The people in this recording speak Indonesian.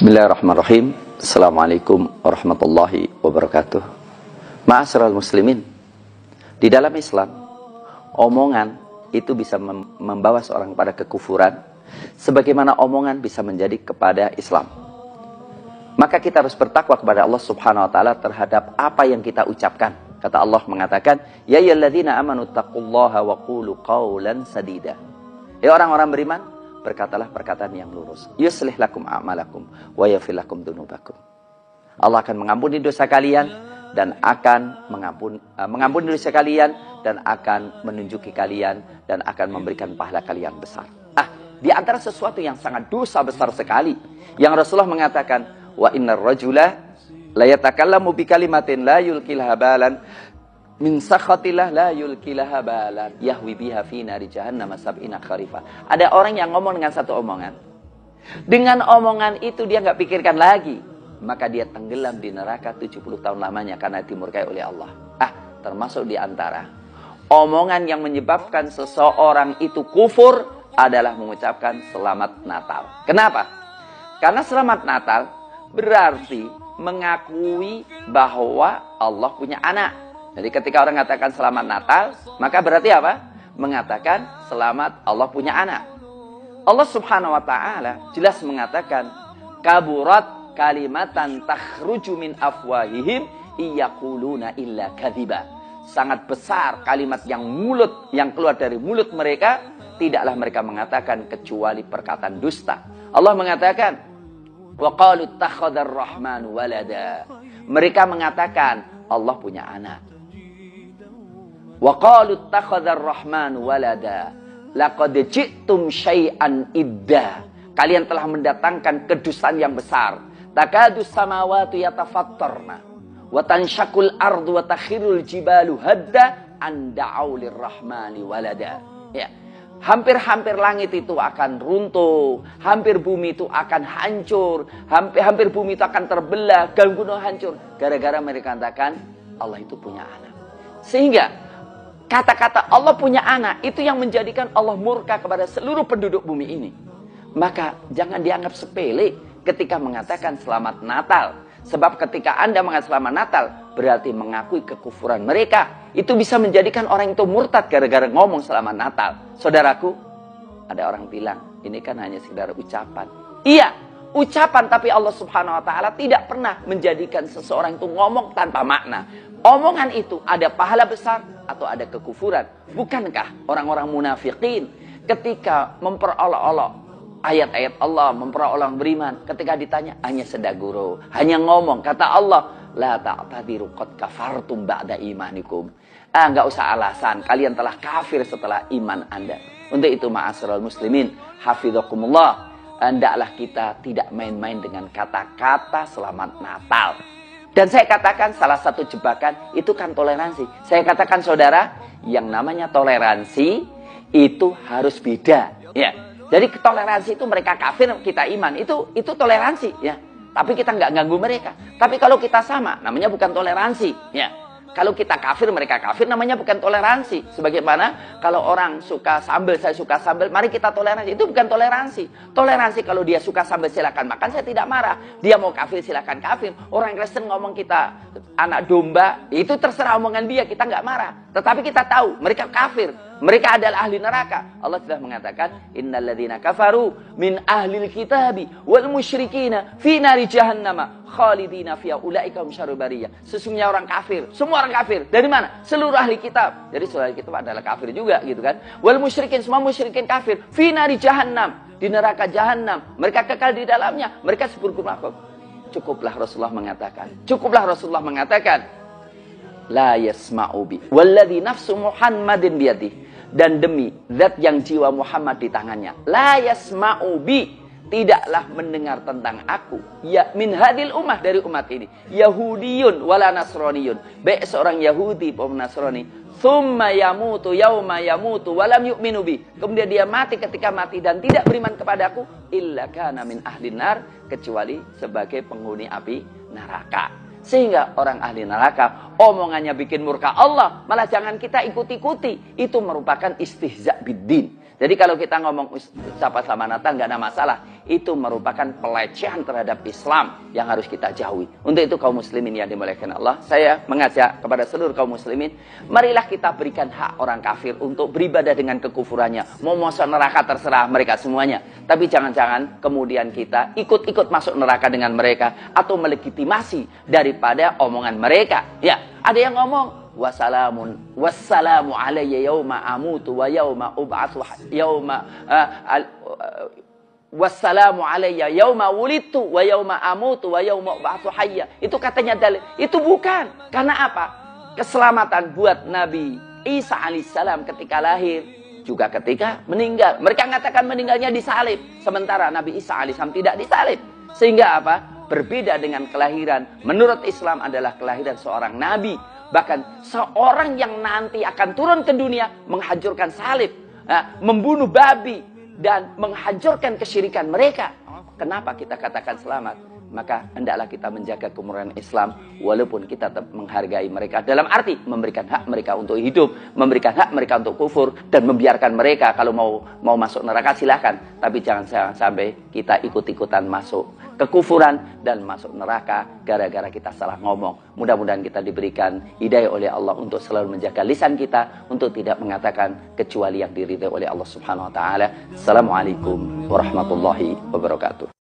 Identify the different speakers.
Speaker 1: Bismillahirrahmanirrahim. Assalamualaikum warahmatullahi wabarakatuh. Ma'asyiral muslimin, di dalam Islam, omongan itu bisa membawa seorang pada kekufuran, sebagaimana omongan bisa menjadi kepada Islam. Maka kita harus bertakwa kepada Allah Subhanahu wa taala terhadap apa yang kita ucapkan. Kata Allah mengatakan, "Ya ayyuhalladzina amanu taqullaha wa qulu qawlan sadida." Ya orang-orang beriman, berkatalah perkataan yang lurus. Yuslih lakum a'malakum wa yaghfir lakum dzunubakum. Allah akan mengampuni dosa kalian dan akan mengampuni dosa kalian dan akan menunjuki kalian dan akan memberikan pahala kalian besar. Di antara sesuatu yang sangat dosa besar sekali yang Rasulullah mengatakan, wa innar rajula la yatakallamu bi kalimatin la yulqilaha balan min sakhatillah la yulqilaha balan yahwi biha fi nari jahannam sab'ina kharifa. Ada orang yang ngomong dengan satu omongan. Dengan omongan itu dia nggak pikirkan lagi, maka dia tenggelam di neraka 70 tahun lamanya karena dimurkai oleh Allah. Termasuk di antara omongan yang menyebabkan seseorang itu kufur adalah mengucapkan selamat Natal. Kenapa? Karena selamat Natal berarti mengakui bahwa Allah punya anak. Jadi ketika orang mengatakan selamat Natal, maka berarti apa? Mengatakan selamat Allah punya anak. Allah Subhanahu wa taala jelas mengatakan, kaburat kalimatan takhruju min afwahihim iyaquluna illa kadziba. Sangat besar kalimat yang keluar dari mulut mereka, tidaklah mereka mengatakan kecuali perkataan dusta. Allah mengatakan, wa qalu ittakhadar rahmanu walada. Mereka mengatakan Allah punya anak. Wa qalu ittakhadar rahmanu walada. Laqad ji'tum syai'an idda. Kalian telah mendatangkan kedustaan yang besar. Takadus samawati yatafattarna wa tanshaqul ardu wa takhirul jibalu hadda an da'u lirrahmani walada. Ya. Hampir-hampir langit itu akan runtuh, hampir bumi itu akan hancur, hampir bumi itu akan terbelah, gunung hancur gara-gara mereka katakan Allah itu punya anak. Sehingga kata-kata Allah punya anak itu yang menjadikan Allah murka kepada seluruh penduduk bumi ini. Maka jangan dianggap sepele ketika mengatakan selamat Natal. Sebab ketika Anda mengatakan selamat Natal, berarti mengakui kekufuran mereka. Itu bisa menjadikan orang itu murtad gara-gara ngomong selamat Natal. Saudaraku, ada orang bilang, ini kan hanya sekedar ucapan. Iya, ucapan, tapi Allah Subhanahu wa taala tidak pernah menjadikan seseorang itu ngomong tanpa makna. Omongan itu ada pahala besar atau ada kekufuran. Bukankah orang-orang munafikin ketika memperolok-olok ayat-ayat Allah, memperolok beriman, ketika ditanya hanya sedaguro, hanya ngomong, kata Allah, la ta'tadiru qad kafartum ba'da imanikum. Enggak usah alasan, kalian telah kafir setelah iman Anda. Untuk itu ma'asyiral muslimin, hafizakumullah, hendaklah kita tidak main-main dengan kata-kata selamat Natal. Dan saya katakan salah satu jebakan itu kan toleransi. Saya katakan saudara, yang namanya toleransi itu harus beda. Ya. Jadi toleransi itu mereka kafir, kita iman. Itu toleransi. Ya. Tapi kita nggak ganggu mereka. Tapi kalau kita sama, namanya bukan toleransi. Ya. Kalau kita kafir, mereka kafir, namanya bukan toleransi. Sebagaimana kalau orang suka sambal, saya suka sambal, mari kita toleransi. Itu bukan toleransi. Toleransi kalau dia suka sambal, silakan makan, saya tidak marah. Dia mau kafir, silakan kafir. Orang Kristen ngomong kita anak domba, itu terserah omongan dia, kita nggak marah. Tetapi kita tahu, mereka kafir. Mereka adalah ahli neraka. Allah sudah mengatakan, innal ladzina kafaru min ahlil kitabi wal musyrikina fi nari jahannama khalidina fiha ulaika hum syarrul bariyah. Sesungguhnya orang kafir, semua orang kafir. Dari mana? Seluruh ahli kitab. Jadi seluruh ahli kitab adalah kafir juga, gitu kan? Wal musyrikin, semua musyrikin kafir. Fi nari jahannam, di neraka jahannam. Mereka kekal di dalamnya. Mereka seburuk-buruk. Cukuplah Rasulullah mengatakan, la yasma'u bi walladzi nafsu Muhammadin biyadihi. Dan demi zat yang jiwa Muhammad di tangannya, la yasma'u bi, tidaklah mendengar tentang aku, ya min hadil ummah, dari umat ini, Yahudiyun wala Nasroniyun, baik seorang Yahudi maupun Nasrani, thumma yamutu yauma yamutu walam yu'minu bi, kemudian dia mati ketika mati dan tidak beriman kepadaku, illa kana min ahlin nar, kecuali sebagai penghuni api neraka. Sehingga orang ahli neraka omongannya bikin murka Allah, malah jangan kita ikuti-ikuti. Itu merupakan istihza biddin. Jadi kalau kita ngomong ucapan selamat Natal nggak ada masalah. Itu merupakan pelecehan terhadap Islam yang harus kita jauhi. Untuk itu kaum muslimin yang dimuliakan Allah, saya mengajak kepada seluruh kaum muslimin, marilah kita berikan hak orang kafir untuk beribadah dengan kekufurannya. Mau masuk neraka terserah mereka semuanya. Tapi jangan-jangan kemudian kita ikut-ikut masuk neraka dengan mereka atau melegitimasi daripada omongan mereka. Ya, ada yang ngomong wassalamu alayya yauma amutu wa yauma ub'atsu yauma wassalamu alayya yauma wulidtu wa yauma amutu wa yauma ub'atsu hayya. Itu katanya dalil. Itu bukan. Karena apa? Keselamatan buat Nabi Isa alaihissalam ketika lahir, juga ketika meninggal. Mereka mengatakan meninggalnya disalib, sementara Nabi Isa alaihissalam tidak disalib. Sehingga apa? Berbeda dengan kelahiran. Menurut Islam adalah kelahiran seorang nabi. Bahkan seorang yang nanti akan turun ke dunia menghancurkan salib, membunuh babi, dan menghancurkan kesyirikan mereka. Kenapa kita katakan selamat? Maka hendaklah kita menjaga kemurnian Islam walaupun kita tetap menghargai mereka. Dalam arti memberikan hak mereka untuk hidup, memberikan hak mereka untuk kufur, dan membiarkan mereka kalau mau masuk neraka silahkan. Tapi jangan sampai kita ikut-ikutan masuk kekufuran dan masuk neraka gara-gara kita salah ngomong. Mudah-mudahan kita diberikan hidayah oleh Allah untuk selalu menjaga lisan kita untuk tidak mengatakan kecuali yang diridhai oleh Allah Subhanahu wa taala. Assalamualaikum warahmatullahi wabarakatuh.